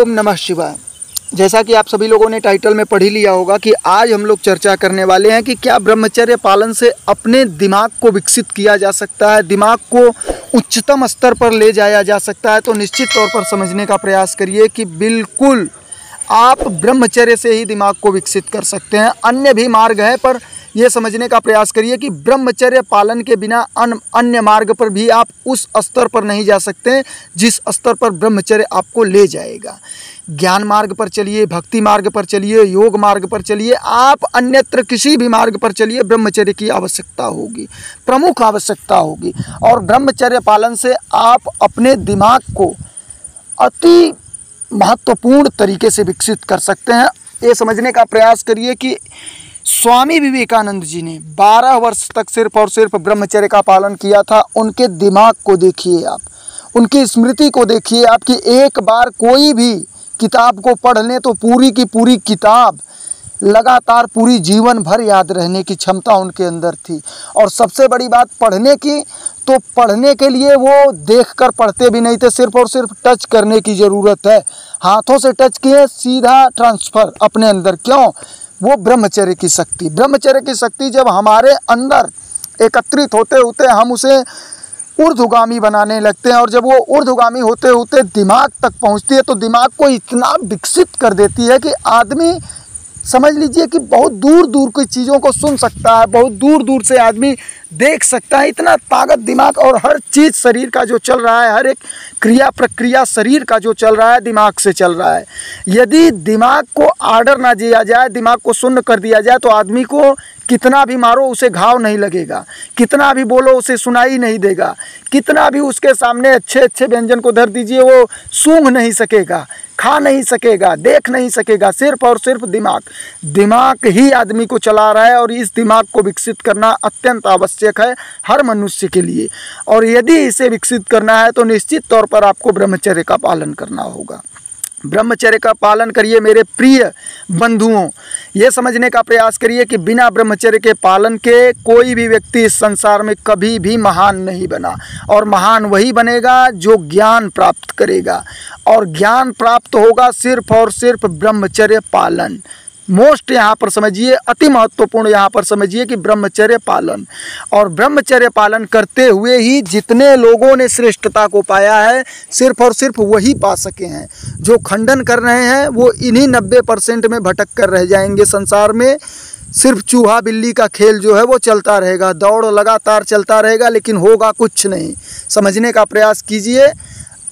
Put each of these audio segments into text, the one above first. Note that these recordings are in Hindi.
ओम नमः शिवाय। जैसा कि आप सभी लोगों ने टाइटल में पढ़ ही लिया होगा कि आज हम लोग चर्चा करने वाले हैं कि क्या ब्रह्मचर्य पालन से अपने दिमाग को विकसित किया जा सकता है, दिमाग को उच्चतम स्तर पर ले जाया जा सकता है। तो निश्चित तौर पर समझने का प्रयास करिए कि बिल्कुल आप ब्रह्मचर्य से ही दिमाग को विकसित कर सकते हैं। अन्य भी मार्ग है, पर यह समझने का प्रयास करिए कि ब्रह्मचर्य पालन के बिना अन्य मार्ग पर भी आप उस स्तर पर नहीं जा सकते जिस स्तर पर ब्रह्मचर्य आपको ले जाएगा। ज्ञान मार्ग पर चलिए, भक्ति मार्ग पर चलिए, योग मार्ग पर चलिए, आप अन्यत्र किसी भी मार्ग पर चलिए, ब्रह्मचर्य की आवश्यकता होगी, प्रमुख आवश्यकता होगी। और ब्रह्मचर्य पालन से आप अपने दिमाग को अति महत्वपूर्ण तरीके से विकसित कर सकते हैं। ये समझने का प्रयास करिए कि स्वामी विवेकानंद जी ने 12 वर्ष तक सिर्फ और सिर्फ ब्रह्मचर्य का पालन किया था। उनके दिमाग को देखिए आप, उनकी स्मृति को देखिए आप कि एक बार कोई भी किताब को पढ़ लें तो पूरी की पूरी किताब लगातार पूरी जीवन भर याद रहने की क्षमता उनके अंदर थी। और सबसे बड़ी बात पढ़ने की, तो पढ़ने के लिए वो देखकर पढ़ते भी नहीं थे, सिर्फ और सिर्फ टच करने की ज़रूरत है। हाथों से टच किए, सीधा ट्रांसफ़र अपने अंदर। क्यों? वो ब्रह्मचर्य की शक्ति, ब्रह्मचर्य की शक्ति जब हमारे अंदर एकत्रित होते होते हम उसे ऊर्ध्वगामी बनाने लगते हैं, और जब वो ऊर्ध्वगामी होते होते दिमाग तक पहुंचती है तो दिमाग को इतना विकसित कर देती है कि आदमी समझ लीजिए कि बहुत दूर दूर की चीज़ों को सुन सकता है, बहुत दूर दूर से आदमी देख सकता है। इतना ताकत दिमाग, और हर चीज़ शरीर का जो चल रहा है, हर एक क्रिया प्रक्रिया शरीर का जो चल रहा है दिमाग से चल रहा है। यदि दिमाग को आर्डर ना दिया जाए, दिमाग को शून्य कर दिया जाए, तो आदमी को कितना भी मारो उसे घाव नहीं लगेगा, कितना भी बोलो उसे सुनाई नहीं देगा, कितना भी उसके सामने अच्छे अच्छे व्यंजन को धर दीजिए वो सूंघ नहीं सकेगा, खा नहीं सकेगा, देख नहीं सकेगा। सिर्फ और सिर्फ दिमाग ही आदमी को चला रहा है, और इस दिमाग को विकसित करना अत्यंत आवश्यक है हर मनुष्य के लिए। और यदि इसे विकसित करना है तो निश्चित तौर पर आपको ब्रह्मचर्य का पालन करना होगा। ब्रह्मचर्य का पालन करिए मेरे प्रिय बंधुओं। ये समझने का प्रयास करिए कि बिना ब्रह्मचर्य के पालन के कोई भी व्यक्ति इस संसार में कभी भी महान नहीं बना, और महान वही बनेगा जो ज्ञान प्राप्त करेगा। और ज्ञान प्राप्त होगा सिर्फ और सिर्फ ब्रह्मचर्य पालन। मोस्ट यहाँ पर समझिए, अति महत्वपूर्ण यहाँ पर समझिए कि ब्रह्मचर्य पालन। और ब्रह्मचर्य पालन करते हुए ही जितने लोगों ने श्रेष्ठता को पाया है, सिर्फ और सिर्फ वही पा सके हैं। जो खंडन कर रहे हैं वो इन्हीं 90% में भटक कर रह जाएंगे। संसार में सिर्फ चूहा बिल्ली का खेल जो है वो चलता रहेगा, दौड़ लगातार चलता रहेगा, लेकिन होगा कुछ नहीं। समझने का प्रयास कीजिए।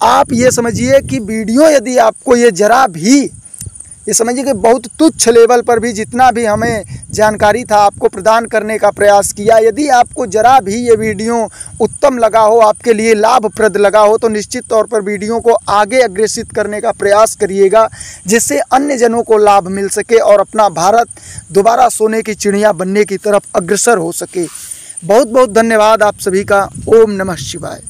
आप ये समझिए कि वीडियो यदि आपको ये जरा भी, ये समझिए कि बहुत तुच्छ लेवल पर भी जितना भी हमें जानकारी था आपको प्रदान करने का प्रयास किया, यदि आपको जरा भी ये वीडियो उत्तम लगा हो, आपके लिए लाभप्रद लगा हो, तो निश्चित तौर पर वीडियो को आगे अग्रेसित करने का प्रयास करिएगा, जिससे अन्य जनों को लाभ मिल सके और अपना भारत दोबारा सोने की चिड़िया बनने की तरफ अग्रसर हो सके। बहुत बहुत धन्यवाद आप सभी का। ओम नमः शिवाय।